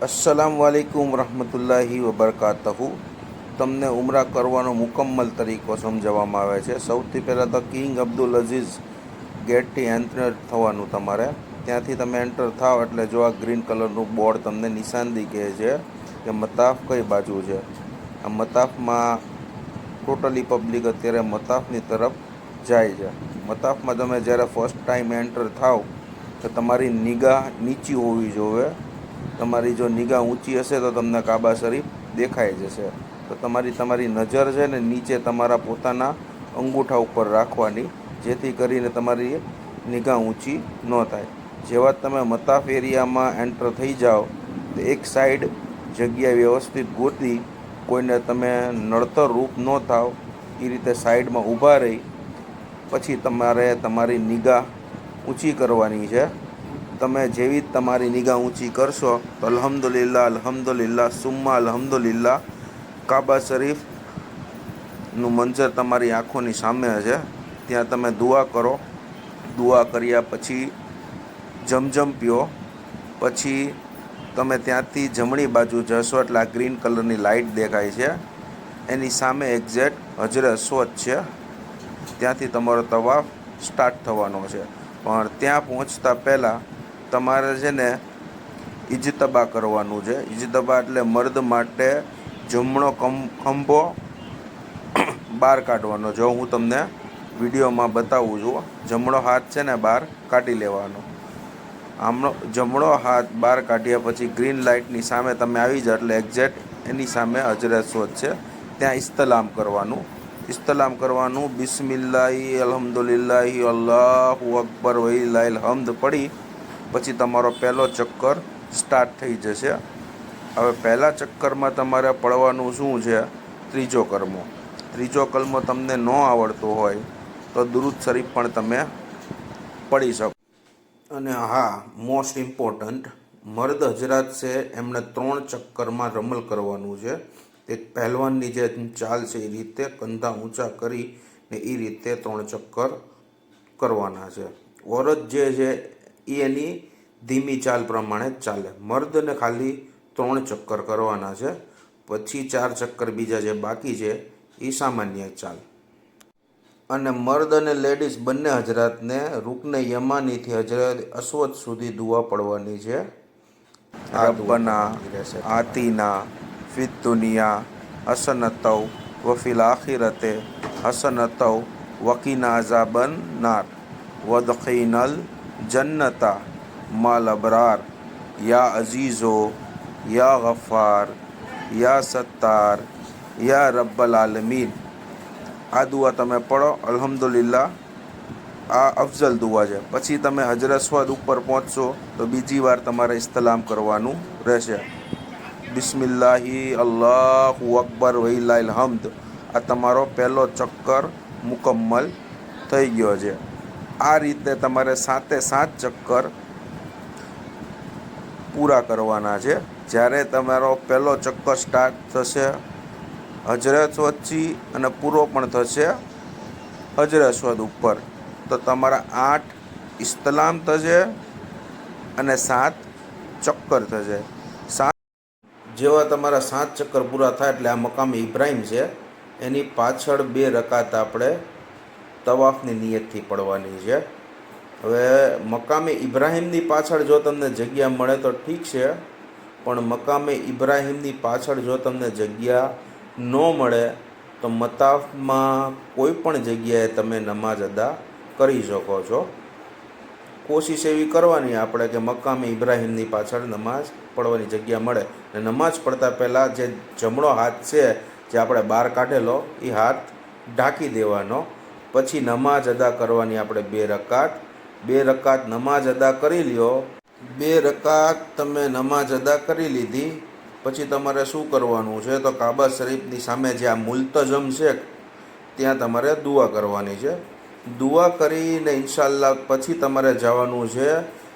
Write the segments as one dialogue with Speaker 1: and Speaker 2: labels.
Speaker 1: अस्सलाम वालेकुम रहमतुल्लाहि वबरकातहू। તમને ઉમરા કરવાનો મુકમ્મલ તરીકો સમજાવવામાં આવે છે। સૌથી પહેલાં તો કિંગ અબ્દુલ અઝીઝ ગેટથી એન્ટર થવાનું તમારે। ત્યાંથી તમે એન્ટર થાવ એટલે જો આ ગ્રીન કલરનું બોર્ડ તમને નિશાનદી કહે છે કે મતાફ કઈ બાજુ છે। આ મતાફમાં ટોટલી પબ્લિક અત્યારે મતાફની તરફ જાય છે। મતાફમાં તમે જ્યારે ફર્સ્ટ ટાઈમ એન્ટર થાવ તો તમારી નિગાહ નીચી હોવી જોઈએ। તમારી જો નિગાહ ઊંચી હશે તો તમને કાબા શરીફ દેખાઈ જશે। તો તમારી નજર છે ને નીચે તમારા પોતાના અંગૂઠા ઉપર રાખવાની, જેથી કરીને તમારી નિગાહ ઊંચી ન થાય। જેવા તમે મતાફ એરિયામાં એન્ટર થઈ જાઓ તો એક સાઈડ જગ્યા વ્યવસ્થિત ગોતી, કોઈને તમે નડતર રૂપ ન થાવ એ રીતે સાઈડમાં ઊભા રહી પછી તમારે તમારી નિગાહ ઊંચી કરવાની છે। તમે જેવી તમારી નિગાહ ઊંચી કરશો તો અલ્હમ્દુલિલ્લાહ સુમ્મા અલ્હમ્દુલિલ્લાહ કાબા શરીફનું મંજર તમારી આંખોની સામે છે। ત્યાં તમે દુઆ કરો। દુઆ કર્યા પછી જમજમ પીઓ। પછી તમે ત્યાંથી જમણી બાજુ જશો એટલે આ ગ્રીન કલરની લાઇટ દેખાય છે, એની સામે એક્ઝેક્ટ હજરે અસ્વદ છે। ત્યાંથી તમારો તવાફ સ્ટાર્ટ થવાનો છે। પણ ત્યાં પહોંચતા પહેલાં તમારે છે ને ઇજતબા કરવાનું છે। ઇજતબા એટલે મર્દ માટે જમણો ખંભો બહાર કાઢવાનો। જો હું તમને વિડીયોમાં બતાવું છું, જમણો હાથ છે ને બહાર કાઢી લેવાનો। આમનો જમણો હાથ બહાર કાઢ્યા પછી ગ્રીન લાઇટની સામે તમે આવી જાઓ એટલે એક્ઝેક્ટ એની સામે હજરે અસ્વદ છે, ત્યાં ઇસ્તલામ કરવાનું। ઇસ્તલામ કરવાનું, બિસ્મિલ્લાહી અલ્હમ્દુલિલ્લાહી અલ્લાહુ અકબર વલિલ્લાહિલ હમ્દ પડી પછી તમારો પહેલો ચક્કર સ્ટાર્ટ થઈ જશે। હવે પહેલા ચક્કરમાં તમારે પડવાનું શું છે? ત્રીજો કલમો। ત્રીજો કલમો તમને ન આવડતો હોય તો દુરૂદ શરીફ પણ તમે પડી શકો। અને હા, મોસ્ટ ઇમ્પોર્ટન્ટ, મર્દ હજરાત છે એમણે 3 ચક્કરમાં રમલ કરવાનું છે। એક પહેલવાનની જે ચાલ છે એ રીતે કંધા ઊંચા કરીને એ રીતે 3 ચક્કર કરવાના છે। ઓરત જે છે એ એની ધીમી ચાલ પ્રમાણે જ ચાલે। મર્દને ખાલી 3 ચક્કર કરવાના છે, પછી 4 ચક્કર બીજા જે બાકી છે એ સામાન્ય ચાલ। અને મર્દ અને લેડીઝ બંને હજરાતને રૂકને યમાનીથી હજરે અસ્વદ સુધી દુઆ પડવાની છે। રબ્બના આતીના ફિદ દુનિયા હસનતૌ વફિલ આખિરતે હસનતૌ વકીના અઝાબન નાર વદખિનલ જન્નતા માલ અબરાર યા અઝીઝો યા ગફાર યા સત્તાર યા રબ્બલ આલમીન। આ દુઆ તમે પઢો અલ્હમ્દુલિલ્લાહ। આ અફઝલ દુઆ છે। પછી તમે હજરે અસ્વદ ઉપર પહોંચશો તો બીજી વાર તમારે ઇસ્તલામ કરવાનું રહેશે। બિસ્મિલ્લાહી અલ્લાહુ અકબર વલિલ્લાહિલ હમ્દ। આ તમારો પહેલો ચક્કર મુકમ્મલ થઈ ગયો છે। આ રીતે તમારે 7 ચક્કર પૂરા કરવાના છે। જ્યારે તમારો પહેલો ચક્કર સ્ટાર્ટ થશે હજરે અસ્વદથી અને પૂરો પણ થશે હજરે અસ્વદ ઉપર, તો તમારા 8 ઇસ્તલામ થશે અને 7 ચક્કર થશે। જેવા તમારા 7 ચક્કર પૂરા થાય એટલે આ મકામે ઇબ્રાહીમ છે, એની પાછળ 2 રકાત આપણે તવાફની નિયતથી પડવાની છે। હવે મકામે ઇબ્રાહીમની પાછળ જો તમને જગ્યા મળે તો ઠીક છે, પણ મકામે ઇબ્રાહીમની પાછળ જો તમને જગ્યા ન મળે તો મતાફમાં કોઈ પણ જગ્યાએ તમે નમાઝ અદા કરી શકો છો। કોશિશ એવી કરવાની આપણે કે મકામે ઇબ્રાહીમની પાછળ નમાઝ પડવાની જગ્યા મળે। અને નમાઝ પડતા પહેલાં જે જમણો હાથ છે જે આપણે બહાર કાઢેલો એ હાથ ઢાંકી દેવાનો। પછી નમાઝ અદા કરવાની આપણે 2 રકાત। 2 રકાત નમાઝ અદા કરી લ્યો। 2 રકાત તમે નમાઝ અદા કરી લીધી પછી તમારે શું કરવાનું છે તો કાબા શરીફની સામે જે આ મુલ્તઝમ છે ત્યાં તમારે દુઆ કરવાની છે। દુઆ કરીને ઇન્શાઅલ્લાહ પછી તમારે જવાનું છે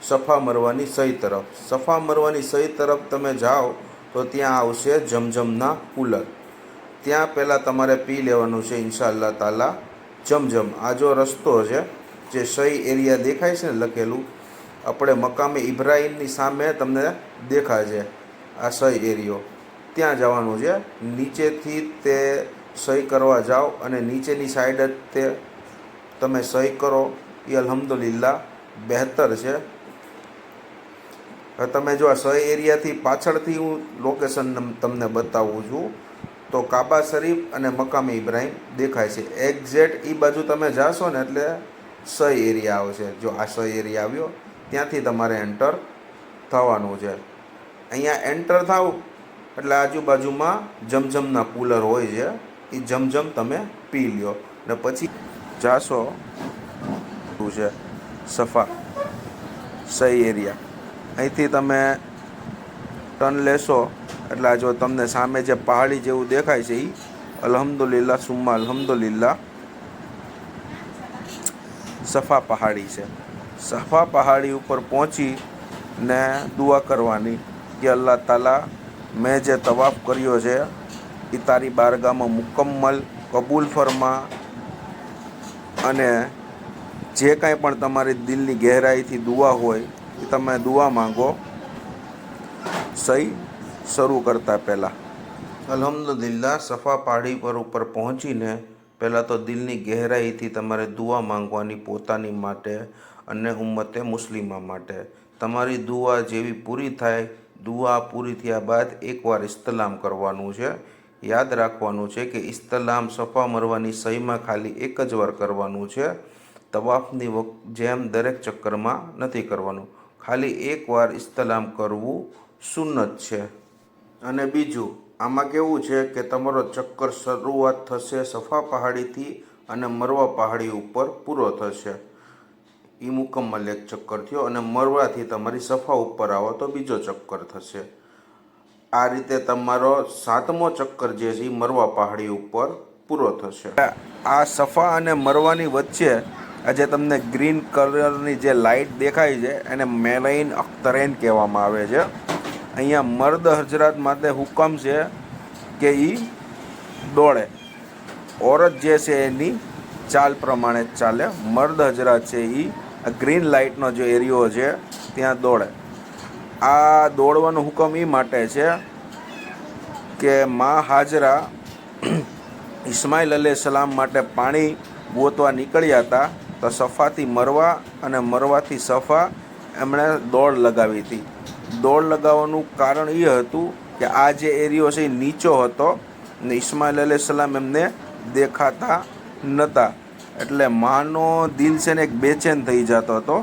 Speaker 1: સફા મરવાની સહી તરફ। સફા મરવાની સહી તરફ તમે જાઓ તો ત્યાં આવશે જમજમના કુલર, ત્યાં પહેલાં તમારે પી લેવાનું છે ઇન્શાઅલ્લાહ તાલા જમજમ। આ જો રસ્તો છે જે સહી એરિયા દેખાય છે ને લખેલું, આપણે મકામે ઇબ્રાહીમની સામે તમને દેખાય છે આ સહી એરિયો, ત્યાં જવાનું છે. નીચેથી તે સહી કરવા જાઓ અને નીચેની સાઈડ જ તે તમે સહી કરો એ અલ્હમ્દુલિલ્લાહ બહેતર છે. હવે તમે જો આ સહી એરિયાથી પાછળથી હું લોકેશન તમને બતાવું છું તો કાબા શરીફ અને મકામે ઇબ્રાહીમ દેખાય છે. એક્ઝેક્ટ એ બાજુ તમે જાશો ને એટલે સહી એરિયા આવશે. જો આ સહી એરિયા આવ્યો, ત્યાંથી તમારે એન્ટર થવાનું છે. અહીંયા એન્ટર થાવ એટલે આજુબાજુમાં જમજમના કુલર હોય છે, એ જમજમ તમે પી લ્યો ને પછી જાશો છે સફા સહી એરિયા. અહીંથી તમે ટર્ન લેશો એટલે જો તમને સામે જે પહાડી જેવું દેખાય છે એ અલ્હમ્દુલિલ્લાહ સુમ્મા અલ્હમ્દુલિલ્લાહ સફા પહાડી છે. સફા પહાડી ઉપર પહોંચીને દુઆ કરવાની કે અલ્લાહ તાલા મેં જે તવાફ કર્યો છે એ તારી બારગામાં મુકમ્મલ કબૂલ ફરમા, અને જે કાંઈ પણ તમારી દિલની ગહેરાઈથી દુઆ હોય એ તમે દુઆ માંગો સહી શરૂ કરતાં પહેલાં. અલ્હમ્દુલિલ્લાહ સફા પહાડી પર ઉપર પહોંચીને પહેલાં તો દિલની ગહેરાઈથી તમારે દુઆ માંગવાની પોતાની માટે અને ઉમ્મતે મુસ્લિમા માટે. તમારી દુઆ જેવી પૂરી થાય, દુઆ પૂરી થયા બાદ એકવાર ઇસ્તલામ કરવાનું છે. યાદ રાખવાનું છે કે ઇસ્તલામ સફા મરવાની સહીમાં ખાલી એક જ વાર કરવાનું છે. તવાફની જેમ દરેક ચક્કરમાં નથી કરવાનું. ખાલી એકવાર ઇસ્તલામ કરવું સુન્નત છે. અને બીજું આમાં કેવું છે કે તમારો ચક્કર શરૂઆત થશે સફા પહાડીથી અને મરવા પહાડી ઉપર પૂરો થશે. એ મુકમ્મલ એક ચક્કર થયો અને મરવાથી તમારી સફા ઉપર આવો તો બીજો ચક્કર થશે. આ રીતે તમારો 7મો ચક્કર જે છે એ મરવા પહાડી ઉપર પૂરો થશે. આ સફા અને મરવાની વચ્ચે આજે તમને ગ્રીન કલરની જે લાઇટ દેખાય છે એને મેલાઇન અખ્તરેન કહેવામાં આવે છે. અહીંયા મર્દ હજરાત માટે હુકમ છે કે એ દોડે, ઓરત જે છે એની ચાલ પ્રમાણે જ ચાલે. મર્દ હજરાત છે એ ગ્રીન લાઇટનો જે એરિયો છે ત્યાં દોડે. આ દોડવાનો હુકમ એ માટે છે કે માં હાજરા ઇસ્માઇલ અલૈહિસ્સલામ માટે પાણી ગોતવા નીકળ્યા હતા તો સફાથી મરવા અને મરવાથી સફા એમણે દોડ લગાવી હતી. દોડ લગાવવાનું કારણ એ હતું કે આ જે એરિયો છે એ નીચો હતો ને ઇસ્માઇલ અલૈહિસ્સલામ એમને દેખાતા નહોતા, એટલે માનો દિલ છે ને એક બેચેન થઈ જતો હતો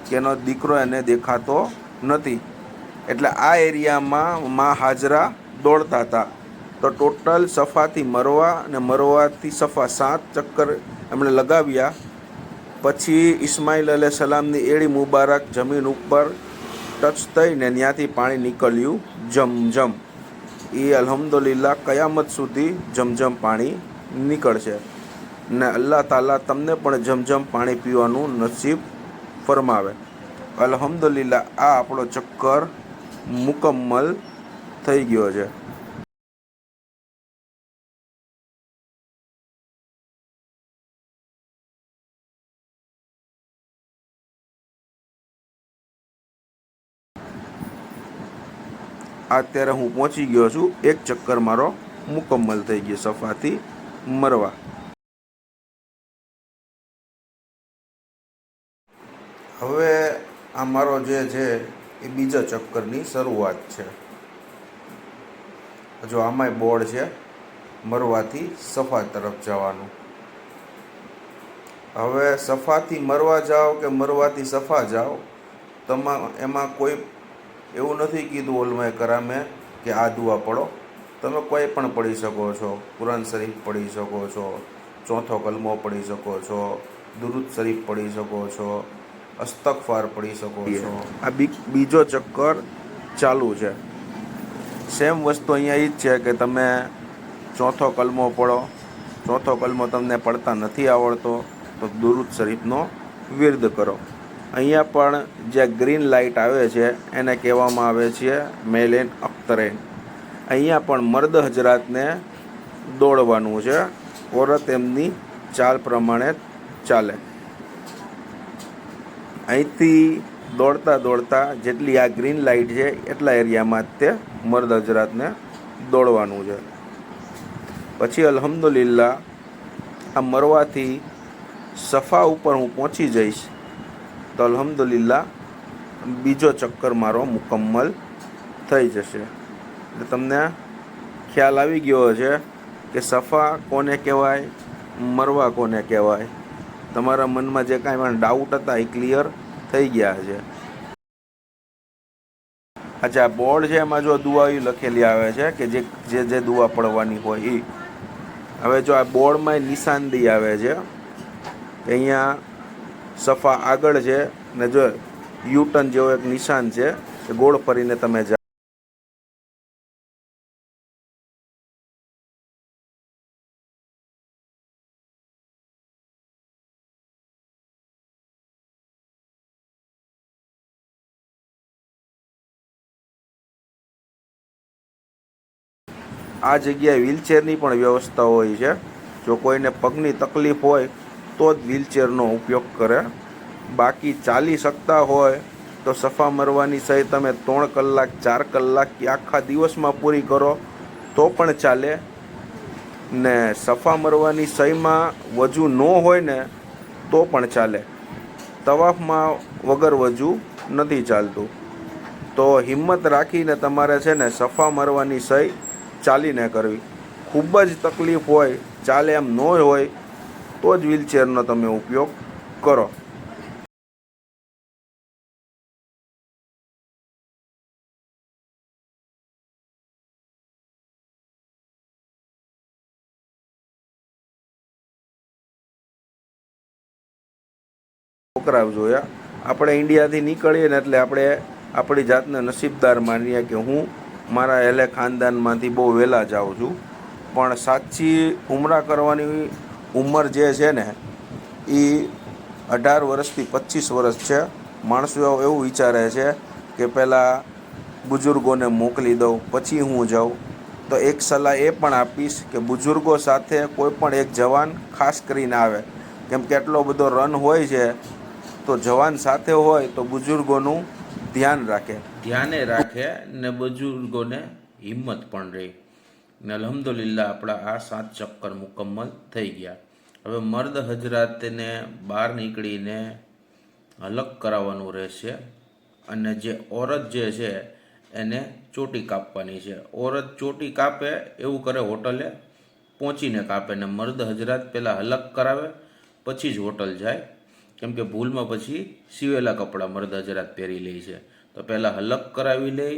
Speaker 1: કે એનો દીકરો એને દેખાતો નથી. એટલે આ એરિયામાં માં હાજરા દોડતા હતા. તો ટોટલ સફાથી મરવા અને મરવાથી સફા 7 ચક્કર એમણે લગાવ્યા. પછી ઇસ્માઇલ અલૈહિસ્સલામની એડી મુબારક જમીન ઉપર ટચ થઈને ત્યાંથી પાણી નીકળ્યું જમજમ. એ અલ્હમ્દુલિલ્લાહ કયામત સુધી જમજમ પાણી નીકળશે ને અલ્લાહ તાલા તમને પણ જમજમ પાણી પીવાનું નસીબ ફરમાવે. અલ્હમ્દુલિલ્લાહ આ આપણો ચક્કર મુકમ્મલ થઈ ગયો છે. અત્યારે હું પહોંચી ગયો છું, એક ચક્કર મારો મુકમ્મલ થઈ ગયો સફાથી મરવા. હવે આ મારો જે છે એ બીજા ચક્કરની શરૂઆત છે. જો આમાંય બોર્ડ છે મરવાથી સફા તરફ જવાનું. હવે સફાથી મરવા જાઓ કે મરવાથી સફા જાઓ, એમાં કોઈ એવું નથી કીધું ઓલમાએ કરામે કે આ દુઆ પઢો. તમે કોઈ પણ પઢી શકો છો. કુરાન શરીફ પઢી શકો છો, ચોથો કલમો પઢી શકો છો, દુરૂદ શરીફ પઢી શકો છો, અસ્તગફાર પઢી શકો છો. આ બીજો ચક્કર ચાલુ છે. સેમ વસ્તુ અહીંયા એ જ છે કે તમે ચોથો કલમો પઢો. ચોથો કલમો તમને પડતા નથી આવડતો તો દુરૂદ શરીફનો વિર્દ કરો. અહીંયા પણ જે ગ્રીન લાઇટ આવે છે એને કહેવામાં આવે છે મેલેન અખ્તરેન. અહીંયા પણ મર્દ હજરાતને દોડવાનું છે, ઓરત એમની ચાલ પ્રમાણે ચાલે. અહીંથી દોડતા દોડતા જેટલી આ ગ્રીન લાઇટ છે એટલા એરિયામાં જ તે મર્દ હજરાતને દોડવાનું છે. પછી અલ્હમ્દુલિલ્લાહ આ મરવાથી સફા ઉપર હું પહોંચી જઈશ તો અલ્હમ્દુલિલ્લાહ બીજો ચક્કર મારો મુકમ્મલ થઈ જશે. એટલે તમને ખ્યાલ આવી ગયો છે કે સફા કોને કહેવાય, મરવા કોને કહેવાય. તમારા મનમાં જે કાંઈ પણ ડાઉટ હતા એ ક્લિયર થઈ ગયા છે. અચ્છા, આ બોર્ડ છે એમાં જો દુઆ લખેલી આવે છે કે જે જે દુઆ પડવાની હોય એ. હવે જો આ બોર્ડમાં નિશાનદી આવે છે કે અહીંયા સફા આગળ છે ને જો યુટર્ન જેવો એક નિશાન છે કે ગોળ ફરીને તમે જાઓ. આ જગ્યાએ વ્હીલચેરની પણ વ્યવસ્થા હોય છે. જો કોઈને પગની તકલીફ હોય તો જ વ્હીલચેરનો ઉપયોગ કરે. બાકી ચાલી શકતા હોય તો સફા મરવાની સહી તમે 3 કલાક 4 કલાક કે આખા દિવસમાં પૂરી કરો તો પણ ચાલે. ને સફા મરવાની સહીમાં વજુ ન હોય ને તો પણ ચાલે. તવાફમાં વગર વજુ નથી ચાલતું. તો હિંમત રાખીને તમારે છે ને સફા મરવાની સહી ચાલીને કરવી. ખૂબ જ તકલીફ હોય, ચાલે એમ ન હોય તો જ વ્હીલચેરનો તમે ઉપયોગ કરો. છોકરા જોયા. આપણે ઇન્ડિયાથી નીકળીએ ને એટલે આપણે આપણી જાતને નસીબદાર માનીએ કે હું મારા એલે ખાનદાનમાંથી બહુ વહેલા જાઉં છું. પણ સાચી ઉમરા કરવાની ઉંમર જે છે ને એ 18 વર્ષથી 25 વર્ષ છે. માણસો એવું વિચારે છે કે પહેલાં બુઝુર્ગોને મોકલી દઉં પછી હું જાઉં. તો એક સલાહ એ પણ આપીશ કે બુઝુર્ગો સાથે કોઈ પણ એક જવાન ખાસ કરીને આવે. કેમ કે એટલો બધો રન હોય છે તો જવાન સાથે હોય તો બુઝુર્ગોનું ધ્યાને રાખે ને બુઝુર્ગોને હિંમત પણ રહે. ને અલ્હમ્દુલિલ્લાહ આપણા આ 7 ચક્કર મુકમ્મલ થઈ ગયા. હવે મર્દ હજરાતને બહાર નીકળીને હલક કરાવવાનું રહેશે. અને જે ઓરત જે છે એને ચોટી કાપવાની છે. ઓરત ચોટી કાપે એવું કરે હોટલે પહોંચીને કાપે ને મર્દ હજરાત પહેલાં હલક કરાવે પછી જ હોટલ જાય. કેમ કે ભૂલમાં પછી સીવેલા કપડાં મર્દ હજરાત પહેરી લે છે. તો પહેલાં હલક કરાવી લે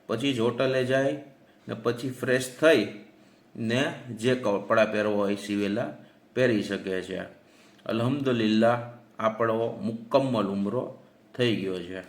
Speaker 1: પછી જ હોટલે જાય ને પછી ફ્રેશ થઈ ને જે કપડાં પહેરવા હોય સીવેલા પહેરી શકે છે. અલ્હમ્દુલિલ્લાહ આપણો મુકમ્મલ ઉમરો થઈ ગયો છે.